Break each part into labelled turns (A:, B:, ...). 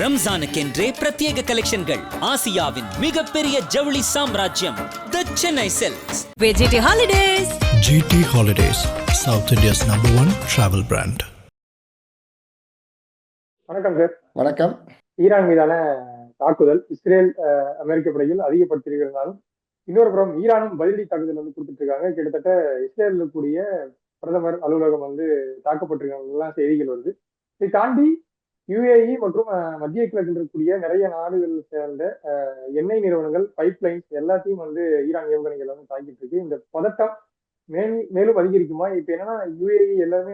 A: ரம்ஜானுக்கென்றே பிரத்யேக கலெக்ஷன்கள். ஆசியாவின் மிகப்பெரிய ஜவுளி சாம்ராஜ்யம் the Chennai silks.
B: GT Holidays.
C: GT Holidays, South India's #1 travel brand.
D: வணக்கம் சார்.
E: வணக்கம்.
D: ஈரான் மீதான தாக்குதல் இஸ்ரேல் அமெரிக்க படையில் அதிகப்படுத்தியிருக்கிறதாலும் இன்னொரு புறம் ஈரானும் பதிலடி தாக்குதல் கொடுத்துட்டு இருக்காங்க. கிட்டத்தட்ட இஸ்ரேலில் கூடிய பிரதமர் அலுவலகம் தாக்கப்பட்டிருக்காங்க செய்திகள் வருது. இதை தாண்டி UAE மற்றும் மத்திய கிழக்கில் இருக்கக்கூடிய நிறைய நாடுகள் சேர்ந்த எண்ணெய் நிறுவனங்கள், பைப்லைன்ஸ் எல்லாத்தையும் ஈரான் ஏவுகணைகள் தாக்கிட்டு இருக்கு. இந்த பதட்டம் மேலும் அதிகரிக்குமா? இப்ப என்னன்னா UAE எல்லாமே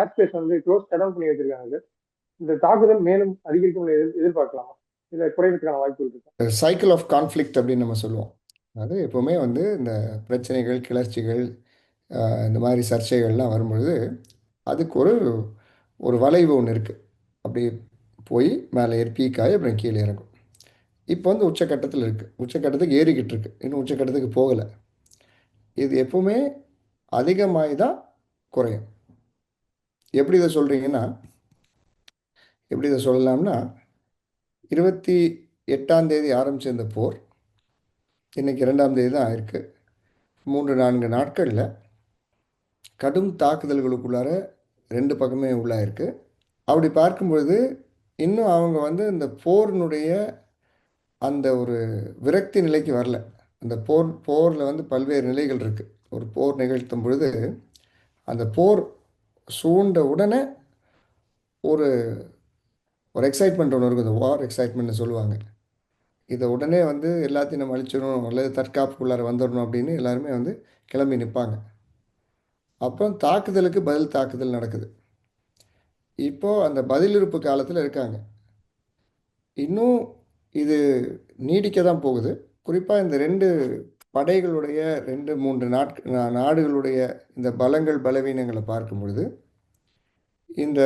D: ஏர்ஸ்பேஸ் க்ளோஸ் ஷட் பண்ணி வச்சிருக்காங்க. இந்த தாக்குதல் மேலும் அதிகரிக்கும் எதிர்பார்க்கலாமா? இதை குறைவதற்கான வாய்ப்புகள் இருக்கு.
E: சைக்கிள் ஆஃப் கான்ஃப்ளிக்ட் அப்படின்னு நம்ம சொல்லுவோம். அது எப்போவுமே இந்த பிரச்சனைகள், கிளர்ச்சிகள், இந்த மாதிரி சர்ச்சைகள்லாம் வரும்பொழுது அதுக்கு ஒரு வளைவு ஒன்று இருக்குது. அப்படி போய் மேலே ஏறி பீக்காய் அப்புறம் கீழே இறங்கும். இப்போ உச்சக்கட்டத்தில் இருக்குது. உச்சக்கட்டத்துக்கு ஏறிக்கிட்டு இருக்கு, இன்னும் உச்சக்கட்டத்துக்கு போகலை. இது எப்பவுமே அதிகமாகி தான் குறையும். எப்படி இதை சொல்கிறீங்கன்னா, எப்படி இதை சொல்லலாம்னா, 28ஆம் தேதி ஆரம்பித்த இந்த போர் இன்றைக்கி 2ஆம் தேதி தான் ஆயிருக்கு. 3-4 நாட்களில் கடும் தாக்குதல்களுக்குள்ளார 2 பக்கமே உள்ளாயிருக்கு. அப்படி பார்க்கும்பொழுது இன்னும் அவங்க இந்த போரினுடைய அந்த ஒரு விரக்தி நிலைக்கு வரல. அந்த போரில் பல்வேறு நிலைகள் இருக்குது. ஒரு போர் நிகழ்த்தும் பொழுது அந்த போர் சூண்ட உடனே ஒரு எக்ஸைட்மெண்ட் ஒன்று இருக்குது. வார் எக்ஸைட்மெண்ட்னு சொல்லுவாங்க. இதை உடனே எல்லாத்தையும் நம்ம அழிச்சிடணும் அல்லது தற்காப்புக்குள்ளார வந்துடணும் அப்படின்னு எல்லாருமே கிளம்பி நிற்பாங்க. அப்புறம் தாக்குதலுக்கு பதில் தாக்குதல் நடக்குது. இப்போது அந்த பதிலிருப்பு காலத்தில் இருக்காங்க. இன்னும் இது நீடிக்க தான் போகுது. குறிப்பாக இந்த 2 படைகளுடைய 2-3 நாடுகளுடைய இந்த பலங்கள் பலவீனங்களை பார்க்கும் பொழுது இந்த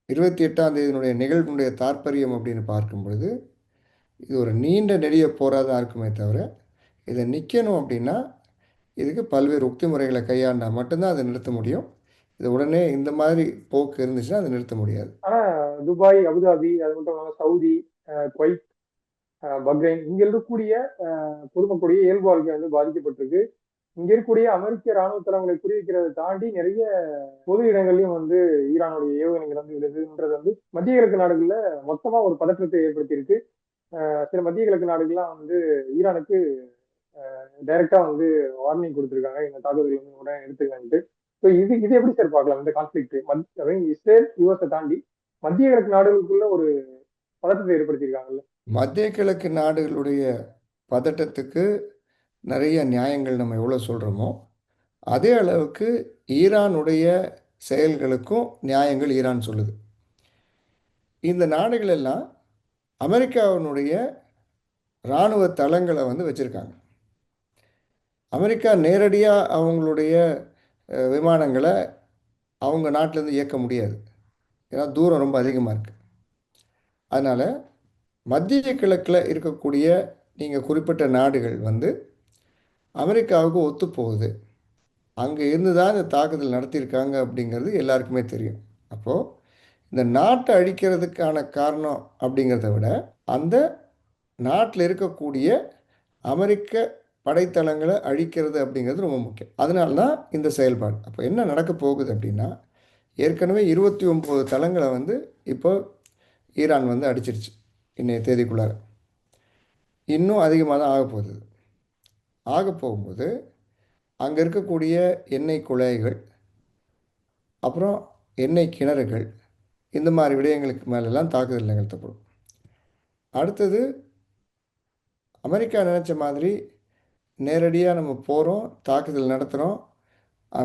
E: 28ஆம் தேதியினுடைய நிகழ்வுடைய தாற்பயம் அப்படின்னு பார்க்கும் பொழுது இது ஒரு நீண்ட நெடிய போராக தான் இருக்குமே தவிர, இதை நிற்கணும் அப்படின்னா இதுக்கு பல்வேறு உக்தி முறைகளை கையாண்டால் மட்டும்தான் அதை நிறுத்த முடியும். இது உடனே இந்த மாதிரி போக்கு இருந்துச்சுன்னா அதை நிறுத்த முடியாது.
D: ஆனால் துபாய், அபுதாபி, அது மட்டும் இல்லாமல் சவுதி, குவைத், பக்ரைன், இங்கே இருக்கக்கூடிய பொதுமக்களுடைய இயல்பு வாழ்க்கை பாதிக்கப்பட்டிருக்கு. இங்கே இருக்கக்கூடிய அமெரிக்க இராணுவ தளங்களை குறிவிக்கிறதை தாண்டி நிறைய பொது இடங்கள்லையும் ஈரானுடைய ஏவுகணைகள் விழுதுன்றது மத்திய கிழக்கு நாடுகளில் மொத்தமாக ஒரு பதற்றத்தை ஏற்படுத்தியிருக்கு. சில மத்திய கிழக்கு நாடுகள்லாம் ஈரானுக்கு டைரக்டா வார்னிங் கொடுத்துருக்காங்க, இந்த தாக்குதல் உடனே எடுத்துக்கான்ட்டு. ஸோ இது எப்படி சார் பார்க்கலாம் இந்த கான்ஃபிளிக்ட்? இஸ்ரேல் US தாண்டி மத்திய கிழக்கு நாடுகளுக்குள்ள ஒரு பதட்டத்தை ஏற்படுத்தியிருக்காங்கல்ல.
E: மத்திய கிழக்கு நாடுகளுடைய பதட்டத்துக்கு நிறைய நியாயங்கள் நம்ம எவ்வளோ சொல்கிறோமோ அதே அளவுக்கு ஈரானுடைய செயல்களுக்கும் நியாயங்கள் ஈரான் சொல்லுது. இந்த நாடுகள் எல்லாம் அமெரிக்காவினுடைய இராணுவ தளங்களை வச்சுருக்காங்க. அமெரிக்கா நேரடியாக அவங்களுடைய விமானங்களை அவங்க நாட்டிலேருந்து இயக்க முடியாது. ஏன்னா தூரம் ரொம்ப அதிகமாக இருக்குது. அதனால் மத்திய கிழக்கில் இருக்கக்கூடிய நீங்கள் குறிப்பிட்ட நாடுகள் அமெரிக்காவுக்கு ஒத்து போகுது. அங்கே இருந்து தான் இந்த தாக்குதல் நடத்தியிருக்காங்க அப்படிங்கிறது எல்லாருக்குமே தெரியும். அப்போது இந்த நாட்டை அழிக்கிறதுக்கான காரணம் அப்படிங்கிறத விட அந்த நாட்டில் இருக்கக்கூடிய அமெரிக்க படைத்தளங்களை அழிக்கிறது அப்படிங்கிறது ரொம்ப முக்கியம். அதனால தான் இந்த செயல்பாடு. அப்போ என்ன நடக்க போகுது அப்படின்னா, ஏற்கனவே 29 தளங்களை இப்போ ஈரான் அடிச்சிருச்சு இன்றைய தேதிக்குள்ளார. இன்னும் அதிகமாக தான் ஆக போகும்போது அங்கே இருக்கக்கூடிய எண்ணெய் குழாய்கள், அப்புறம் எண்ணெய் கிணறுகள், இந்த மாதிரி விடயங்களுக்கு மேலெல்லாம் தாக்குதல் நிகழ்த்தப்படும். அடுத்தது அமெரிக்கா நினச்ச மாதிரி நேரடியாக நம்ம போகிறோம், தாக்குதல் நடத்துகிறோம்,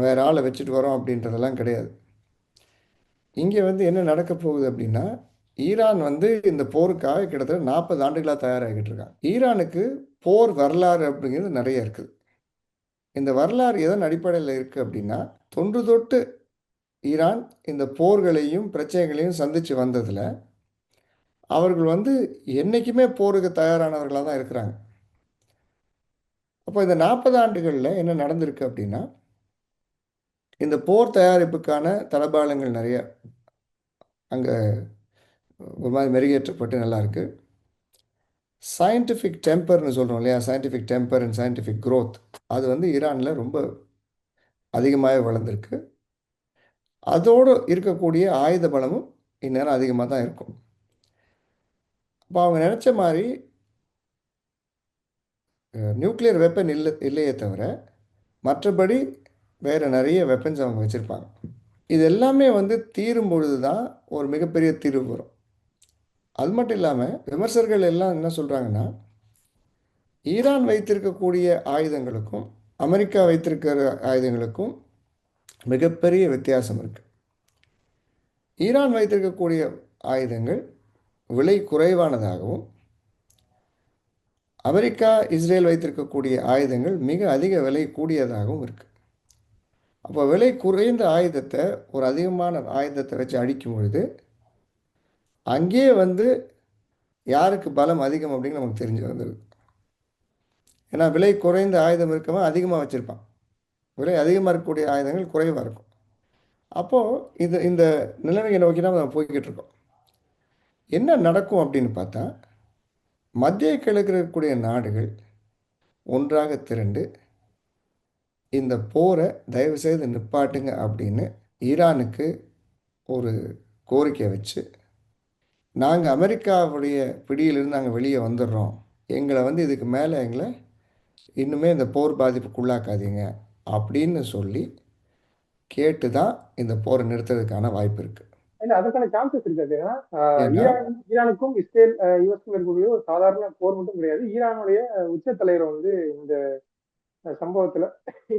E: வேறு ஆளை வச்சுட்டு வரோம் அப்படின்றதெல்லாம் கிடையாது. இங்கே என்ன நடக்க போகுது அப்படின்னா, ஈரான் இந்த போருக்காக கிட்டத்தட்ட 40 ஆண்டுகளாக தயாராகிட்டு இருக்காங்க. ஈரானுக்கு போர் வரலாறு அப்படிங்கிறது நிறைய இருக்குது. இந்த வரலாறு எதன் அடிப்படையில் இருக்குது அப்படின்னா, தொன்று தொட்டு ஈரான் இந்த போர்களையும் பிரச்சனைகளையும் சந்தித்து வந்ததில் அவர்கள் என்றைக்குமே போருக்கு தயாரானவர்களாக தான் இருக்கிறாங்க. அப்போ இந்த 40 ஆண்டுகளில் என்ன நடந்திருக்கு அப்படின்னா, இந்த போர் தயாரிப்புக்கான தளபாடங்கள் நிறைய அங்கே ஒரு மாதிரி மெருகேற்றப்பட்டு நல்லா இருக்கு. சயின்டிஃபிக் டெம்பர்னு சொல்கிறோம் இல்லையா, scientific temper and scientific growth, அது வந்து ஈரானில் ரொம்ப அதிகமாகவே வளர்ந்துருக்கு. அதோடு இருக்கக்கூடிய ஆயுத பலமும் இந்நேரம் அதிகமாக தான் இருக்கும். அப்போ அவங்க நினச்ச மாதிரி நியூக்ளியர் வெப்பன் இல்லையே தவிர மற்றபடி வேறு நிறைய வெப்பன்ஸ் அவங்க வச்சுருப்பாங்க. இது எல்லாமே வந்து தீரும் பொழுது தான் ஒரு மிகப்பெரிய தீர்வு வரும். அது மட்டும் இல்லாமல் விமர்சகர்கள் எல்லாம் என்ன சொல்கிறாங்கன்னா, ஈரான் வைத்திருக்கக்கூடிய ஆயுதங்களுக்கும் அமெரிக்கா வைத்திருக்கிற ஆயுதங்களுக்கும் மிகப்பெரிய வித்தியாசம் இருக்குது. ஈரான் வைத்திருக்கக்கூடிய ஆயுதங்கள் விலை குறைவானதாகவும், அமெரிக்கா இஸ்ரேல் வைத்திருக்கக்கூடிய ஆயுதங்கள் மிக அதிக விலை கூடியதாகவும் இருக்குது. அப்போ விலை குறைந்த ஆயுதத்தை ஒரு அதிகமான ஆயுதத்தை வச்சு அழிக்கும் பொழுது அங்கேயே வந்து யாருக்கு பலம் அதிகம் அப்படின்னு நமக்கு தெரிஞ்சு வந்துடுது. ஏன்னா விலை குறைந்த ஆயுதம் இருக்கவன் அதிகமாக வச்சுருப்பான், விலை அதிகமாக இருக்கக்கூடிய ஆயுதங்கள் குறைவாக இருக்கும். அப்போது இந்த நிலைமையை நோக்கி தான் நம்ம போய்கிட்டு இருக்கோம். என்ன நடக்கும் அப்படின்னு பார்த்தா, மத்திய கிழக்கில் இருக்கக்கூடிய நாடுகள் ஒன்றாக திரண்டு இந்த போரை தயவுசெய்து நிப்பாட்டுங்க அப்படின்னு ஈரானுக்கு ஒரு கோரிக்கை வச்சு, நாங்கள் அமெரிக்காவுடைய பிடியிலிருந்து நாங்கள் வெளியே வந்துடுறோம், எங்களை வந்து இதுக்கு மேலே எங்களை இன்னுமே இந்த போர் பாதிப்புக்குள்ளாக்காதீங்க அப்படின்னு சொல்லி கேட்டு தான் இந்த போரை நிறுத்துறதுக்கான வாய்ப்பு இருக்குது.
D: இல்ல அதற்கான சான்சஸ் இருக்காது. ஏன்னா
E: ஏன்னா
D: ஈரானுக்கும் இஸ்ரேல் யுஎஸ்க்கும் இருக்கக்கூடிய ஒரு சாதாரண போர் மட்டும் கிடையாது. ஈரானுடைய உச்ச தலைவர் வந்து இந்த சம்பவத்துல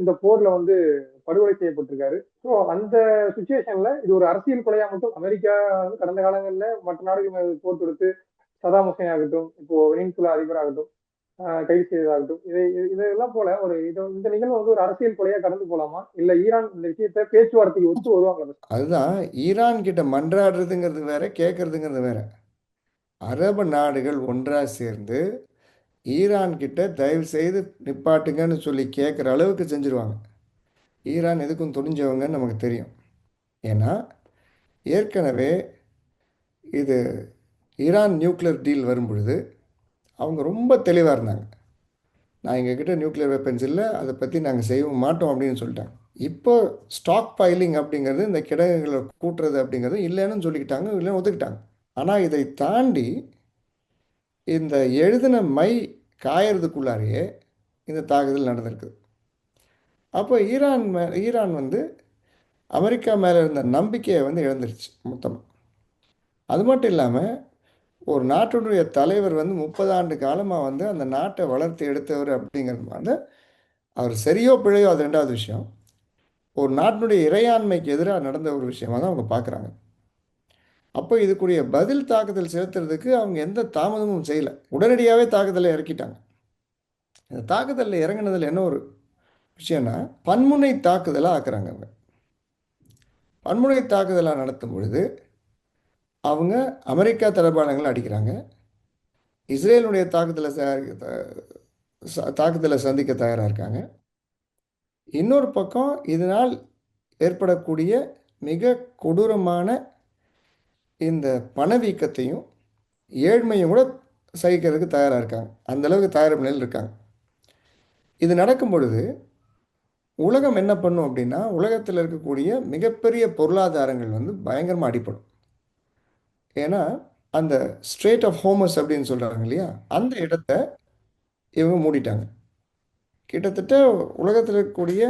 D: இந்த போர்ல வந்து படுகொலை செய்யப்பட்டிருக்காரு. ஸோ அந்த சுச்சுவேஷன்ல இது ஒரு அரசியல் கொலையா மட்டும் அமெரிக்கா வந்து கடந்த காலங்கள்ல மற்ற நாடுகள் மேல போர் தொடுத்து சதாம் ஹுசேன் ஆகட்டும், இப்போ வெனின்சுலா அதிபராகட்டும் கைது செய்ததாகட்டும், இதெல்லாம் போல ஒரு இந்த நிகழ்வு வந்து ஒரு அரசியல் கொலையா கடந்து போலாமா, இல்ல ஈரான் இந்த விஷயத்தை பேச்சுவார்த்தைக்கு ஒத்து வருவாங்க?
E: அதுதான், ஈரான் கிட்ட மன்றாடுறதுங்கிறது வேற, கேட்கறதுங்கிறது வேற. அரபு நாடுகள் ஒன்றாக சேர்ந்து ஈரான் கிட்ட தயவு செய்து நிப்பாட்டுங்கன்னு சொல்லி கேட்குற அளவுக்கு செஞ்சுருவாங்க. ஈரான் எதுக்கும் துணிஞ்சவங்கன்னு நமக்கு தெரியும். ஏன்னா ஏற்கனவே இது ஈரான் நியூக்ளியர் டீல் வரும் பொழுது அவங்க ரொம்ப தெளிவாக இருந்தாங்க. நான் எங்ககிட்ட நியூக்ளியர் வெப்பன்ஸ் இல்லை, அதை பற்றி நாங்கள் செய்யவும் மாட்டோம் அப்படின்னு சொல்லிட்டாங்க. இப்போ ஸ்டாக் பைலிங் அப்படிங்கிறது, இந்த கிடங்குகளை கூட்டுறது அப்படிங்கிறது இல்லைன்னு சொல்லிக்கிட்டாங்க, இல்லைன்னு ஒத்துக்கிட்டாங்க. ஆனால் இதை தாண்டி இந்த எழுதின மை காயறதுக்குள்ளாரையே இந்த தாக்குதல் நடந்திருக்குது. அப்போ ஈரான் வந்து அமெரிக்கா மேலே இருந்த நம்பிக்கையை வந்து இழந்துருச்சு மொத்தமாக. அது மட்டும் இல்லாமல் ஒரு நாட்டினுடைய தலைவர் வந்து 30 ஆண்டு காலமாக வந்து அந்த நாட்டை வளர்த்து எடுத்தவர் அப்படிங்கிறது வந்து, அவர் சரியோ பிழையோ அது ரெண்டாவது விஷயம், ஒரு நாட்டினுடைய இறையாண்மைக்கு எதிராக நடந்த ஒரு விஷயமாக தான் அவங்க பார்க்குறாங்க. அப்போ இதுக்குரிய பதில் தாக்குதல் செலுத்துறதுக்கு அவங்க எந்த தாமதமும் செய்யலை, உடனடியாகவே தாக்குதலை இறக்கிட்டாங்க. இந்த தாக்குதலில் இறங்கினதில் என்ன ஒரு விஷயம்னா, பன்முனை தாக்குதலாக ஆக்குறாங்க. அவங்க பன்முனை தாக்குதலாக நடத்தும் பொழுது அவங்க அமெரிக்கா தளபாடங்களை அடிக்கிறாங்க, இஸ்ரேலுடைய தாக்குதலை சந்திக்க தயாராக இருக்காங்க. இன்னொரு பக்கம் இதனால் ஏற்படக்கூடிய மிக கொடூரமான இந்த பணவீக்கத்தையும் ஏழ்மையும் கூட சகிக்கிறதுக்கு தயாராக இருக்காங்க. அந்தளவுக்கு தயார் நிலையில் இருக்காங்க. இது நடக்கும் பொழுது உலகம் என்ன பண்ணும் அப்படின்னா, உலகத்தில் இருக்கக்கூடிய மிகப்பெரிய பொருளாதாரங்கள் வந்து பயங்கரமாக அடிப்படும். ஏன்னா அந்த ஸ்ட்ரேட் ஆஃப் ஹோமஸ் அப்படின்னு சொல்கிறாங்க இல்லையா, அந்த இடத்த இவங்க மூடிட்டாங்க. கிட்டத்தட்ட உலகத்தில் இருக்கக்கூடிய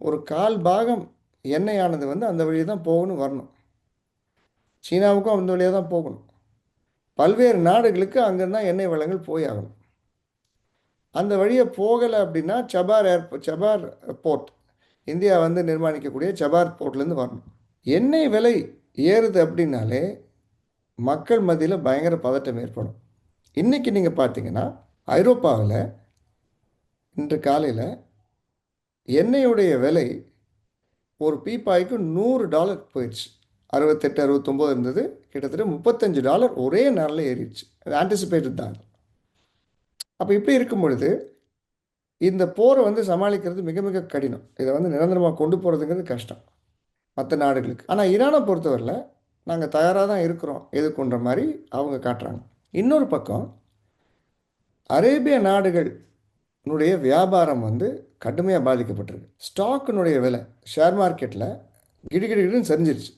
E: ஒரு 1/4 பாகம் எண்ணெயானது வந்து அந்த வழியை தான் போகணும், வரணும். சீனாவுக்கும் அந்த வழியாக தான் போகணும். பல்வேறு நாடுகளுக்கு அங்கேருந்து தான் எண்ணெய் வளங்கள் போய் ஆகணும். அந்த வழியை போகலை அப்படின்னா சபார் போர்ட், இந்தியா வந்து நிர்மாணிக்கக்கூடிய சபார் போர்ட்லேருந்து வரணும். எண்ணெய் விலை ஏறுது அப்படின்னாலே மக்கள் மத்தியில் பயங்கர பதட்டம் ஏற்படும். இன்றைக்கி நீங்கள் பார்த்தீங்கன்னா ஐரோப்பாவில் இன்று காலையில் எண்ணெயுடைய விலை ஒரு பீப்பாய்க்கு $100 போயிடுச்சு. 68 69 இருந்தது, கிட்டத்தட்ட $35 ஒரே நாளில் ஏறிடுச்சு. அது ஆன்டிசிபேட்டட் தான். அப்போ இப்படி இருக்கும் பொழுது இந்த போரை வந்து சமாளிக்கிறது மிக மிக கடினம். இதை வந்து நிரந்தரமாக கொண்டு போகிறதுங்கிறது கஷ்டம் மற்ற நாடுகளுக்கு. ஆனால் ஈரானை பொறுத்தவரையில் நாங்கள் தயாராக தான் இருக்கிறோம் எதுக்குன்ற மாதிரி அவங்க காட்டுறாங்க. இன்னொரு பக்கம் அரேபிய நாடுகளுடைய வியாபாரம் வந்து கடுமையாக பாதிக்கப்பட்டிருக்கு. ஸ்டாக்கினுடைய விலை ஷேர் மார்க்கெட்டில் கிடுகிடுன்னு சரிஞ்சிருச்சு.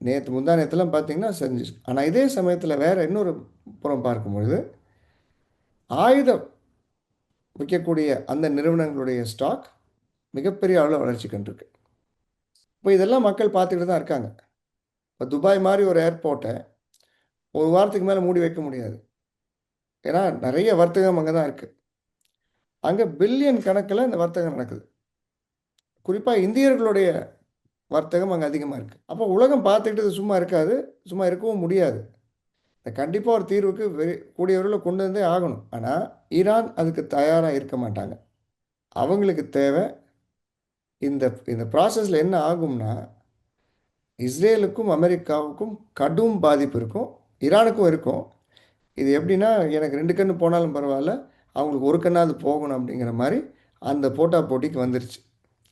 E: நேற்று முந்தா நேற்றுலாம் பார்த்தீங்கன்னா சரிஞ்சிருச்சு. ஆனால் இதே சமயத்தில் வேறு இன்னொரு புறம் பார்க்கும்பொழுது ஆயுதம் விற்கக்கூடிய அந்த நிறுவனங்களுடைய ஸ்டாக் மிகப்பெரிய அளவில் வளர்ச்சி கண்டிருக்கு. இப்போ இதெல்லாம் மக்கள் பார்த்துக்கிட்டு தான் இருக்காங்க. இப்போ துபாய் மாதிரி ஒரு ஏர்போர்ட்டை ஒரு வாரத்துக்கு மேலே மூடி வைக்க முடியாது. ஏன்னா நிறைய வர்த்தகம் அங்கே தான் இருக்குது. அங்கே பில்லியன் கணக்கில் இந்த வர்த்தகம் நடக்குது. குறிப்பாக இந்தியர்களுடைய வர்த்தகம் அங்கே அதிகமாக இருக்குது. அப்போ உலகம் பார்த்துக்கிட்டு சும்மா இருக்காது, சும்மா இருக்கவும் முடியாது. கண்டிப்பாக ஒரு தீர்வுக்கு கூடிய விரைவில் கொண்டு வந்தே ஆகணும். ஆனால் ஈரான் அதுக்கு தயாராக இருக்க மாட்டாங்க. அவங்களுக்கு தேவை இந்த இந்த ப்ராசஸில் என்ன ஆகும்னா, இஸ்ரேலுக்கும் அமெரிக்காவுக்கும் கடும் பாதிப்பு இருக்கும், ஈரானுக்கும் இருக்கும். இது எப்படின்னா, எனக்கு 2 கண்ணு போனாலும் பரவாயில்ல, அவங்களுக்கு ஒரு கண்ணாவது போகணும் அப்படிங்கிற மாதிரி அந்த போட்டிக்கு வந்துருச்சு.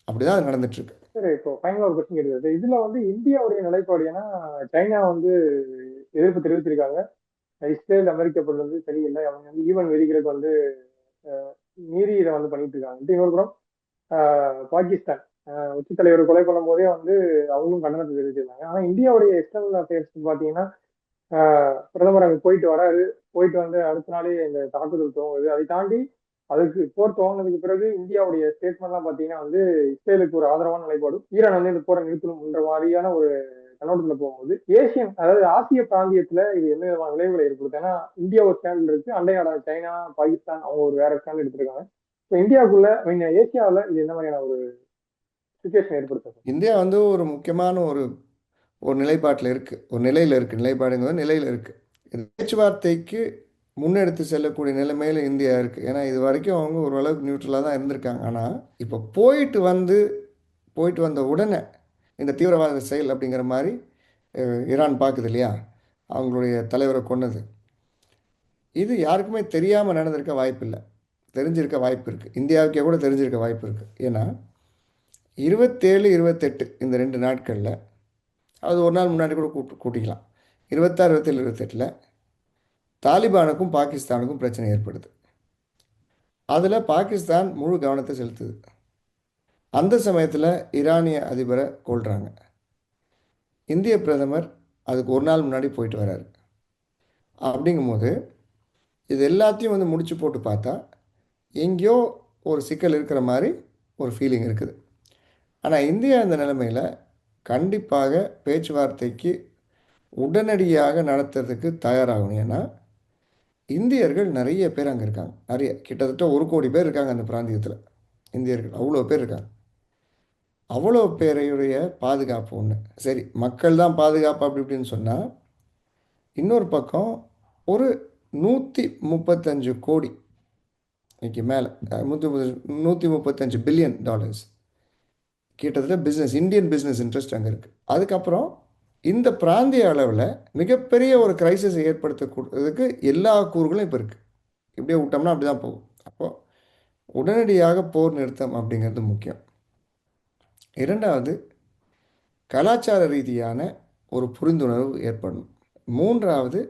E: அப்படி தான் அது நடந்துட்டுருக்கு.
D: சரி, இப்போ ஃபைனலாக ஒரு கொஸ்டின் கேட்குறது, இதில் வந்து இந்தியாவுடைய நிலைப்பாடு, ஏன்னா சைனா வந்து எதிர்ப்பு தெரிவிச்சிருக்காங்க. இஸ்ரேல் அமெரிக்கா வந்து சரியில்லை, அவங்க வந்து ஈவன் வெடிக்கிறதுக்கு வந்து மீறி இதை வந்து பண்ணிட்டு இருக்காங்க. இன்னொரு புறம் பாகிஸ்தான் உச்ச தலைவர் கொலை பண்ணும் போதே வந்து அவங்களும் கண்டனத்தை தெரிவிச்சிருந்தாங்க. ஆனா இந்தியாவுடைய எக்ஸ்டர்னல் அஃபேர்ஸ் பாத்தீங்கன்னா பிரதமர் அங்கே போயிட்டு வராரு, போயிட்டு வந்து அடுத்த நாளே இந்த தாக்குதல் துவங்குது. அதை தாண்டி அதுக்கு போர் துவங்கினதுக்கு பிறகு இந்தியாவுடைய ஸ்டேட்மெண்ட்லாம் பாத்தீங்கன்னா வந்து இஸ்ரேலுக்கு ஒரு ஆதரவான நிலைப்பாடும், ஈரான் வந்து இந்த போரை நிறுத்தணும்ன்ற மாதிரியான ஒரு கண்ணோட்டத்துல போகும்போது அதாவது ஆசிய பிராந்தியத்துல இது என்ன விதமான விளைவுகளை ஏற்படுத்து? ஏன்னா இந்தியா ஒரு ஸ்டாண்ட் இருக்கு, அண்டை நாடான சைனா, பாகிஸ்தான் அவங்க ஒரு வேற ஸ்டாண்ட் எடுத்திருக்காங்க. இப்போ இந்தியாவுக்குள்ள ஏசியாவில் இது என்ன மாதிரியான ஒரு சுச்சுவேஷன் ஏற்படுத்தும்?
E: இந்தியா வந்து ஒரு முக்கியமான ஒரு நிலைப்பாட்டில் இருக்குது, ஒரு நிலையில் இருக்குது. நிலைப்பாடுங்கிறது நிலையில் இருக்குது. இது பேச்சுவார்த்தைக்கு முன்னெடுத்து செல்லக்கூடிய நிலைமையில் இந்தியா இருக்குது. ஏன்னா இது வரைக்கும் அவங்க ஓரளவுக்கு நியூட்ரலாக தான் இருந்திருக்காங்க. ஆனால் இப்போ போயிட்டு வந்த உடனே இந்த தீவிரவாத செயல் அப்படிங்கிற மாதிரி ஈரான் பார்க்குது இல்லையா, அவங்களுடைய தலைவரை கொன்னது, இது யாருக்குமே தெரியாமல் நடந்திருக்க வாய்ப்பு இல்லை, தெரிஞ்சிருக்க வாய்ப்பு இருக்குது. இந்தியாவுக்கே கூட தெரிஞ்சிருக்க வாய்ப்பு இருக்குது. ஏன்னா 27, 28 இந்த 2 நாட்களில், அது ஒரு நாள் முன்னாடி கூட கூட்டிக்கலாம், 26, 27, 28 தாலிபானுக்கும் பாகிஸ்தானுக்கும் பிரச்சனை ஏற்படுது. அதில் பாகிஸ்தான் முழு கவனத்தை செலுத்துது. அந்த சமயத்தில் ஈரானிய அதிபரை கொள்கிறாங்க. இந்திய பிரதமர் அதுக்கு ஒரு நாள் முன்னாடி போயிட்டு வர்றாரு. அப்படிங்கும்போது இது எல்லாத்தையும் வந்து முடிச்சு போட்டு பார்த்தா எங்கேயோ ஒரு சிக்கல் இருக்கிற மாதிரி ஒரு ஃபீலிங் இருக்குது. ஆனால் இந்தியா இந்த நிலைமையில் கண்டிப்பாக பேச்சுவார்த்தைக்கு உடனடியாக நடத்துறதுக்கு தயாராகணும். ஏன்னா இந்தியர்கள் நிறைய பேர் அங்கே இருக்காங்க, கிட்டத்தட்ட 1 கோடி பேர் இருக்காங்க அந்த பிராந்தியத்தில். இந்தியர்கள் அவ்வளோ பேர் இருக்காங்க. அவ்வளோ பேரையுடைய பாதுகாப்பு ஒன்று சரி, மக்கள் தான் பாதுகாப்பு அப்படி இப்படின்னு சொன்னால், இன்னொரு பக்கம் ஒரு 135 கோடி மேலே, 135 பில்லியன் டாலர்ஸ் கிட்டத்தட்ட இந்தியன் பிஸ்னஸ் இன்ட்ரெஸ்ட் அங்கே இருக்குது. அதுக்கப்புறம் இந்த பிராந்திய அளவில் மிகப்பெரிய ஒரு கிரைசிஸை ஏற்படுத்தக்கூடியதுக்கு எல்லா கூறுகளும் இப்போ இருக்குது. இப்படியே விட்டோம்னா அப்படி தான் போகும். அப்போது உடனடியாக போர் நிறுத்தம் அப்படிங்கிறது முக்கியம். 2வது, கலாச்சார ரீதியான ஒரு புரிந்துணர்வு ஏற்படணும். 3வது,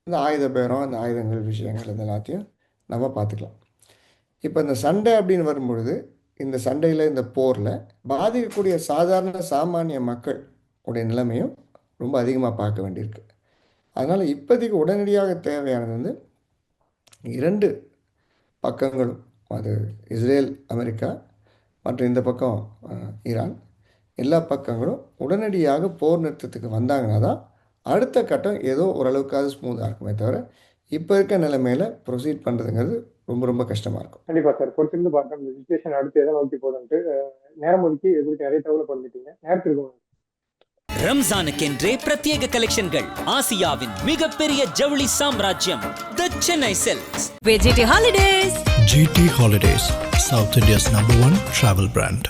E: இந்த ஆயுத பேரம், இந்த ஆயுதங்கள் விஷயங்கள் இது எல்லாத்தையும் நம்ம பார்த்துக்கலாம். இப்போ இந்த சண்டை அப்படின்னு வரும்பொழுது, இந்த சண்டையில், இந்த போரில் பாதிக்கக்கூடிய சாதாரண சாமானிய மக்கள் உடைய நிலைமையும் ரொம்ப அதிகமாக பார்க்க வேண்டியிருக்கு. அதனால் இப்போதைக்கு உடனடியாக தேவையானது வந்து 2 பக்கங்களும், அது இஸ்ரேல் அமெரிக்கா மற்றும் இந்த பக்கம் ஈரான், எல்லா பக்கங்களும் உடனடியாக போர் நிறுத்தத்துக்கு வந்தாங்கன்னா தான் அடுத்த கட்டம் ஏதோ ஓரளவுக்காவது ஸ்மூத்தாக இருக்குமே தவிர இப்போ இருக்க நிலைமையில் ப்ரொசீட் பண்ணுறதுங்கிறது ரொம்ப ரொம்ப கஷ்டமாக இருக்கும்.
D: கண்டிப்பாக சார், பொறுத்திருந்து பார்த்தோம் இந்த சுச்சுவேஷன் அடுத்து எதை நோக்கி போதுன்ட்டு. நேரம் ஒதுக்கி இது குறித்து நிறைய தகவல் பண்ணிட்டீங்க. நேரத்திற்கு
A: ரம்ஜானுக்கென்றே பிரத்யேக கலெக்ஷன்கள். ஆசியாவின் மிகப்பெரிய ஜவுளி சாம்ராஜ்யம் the Chennai silks.
C: GT Holidays, South India's #1 travel brand.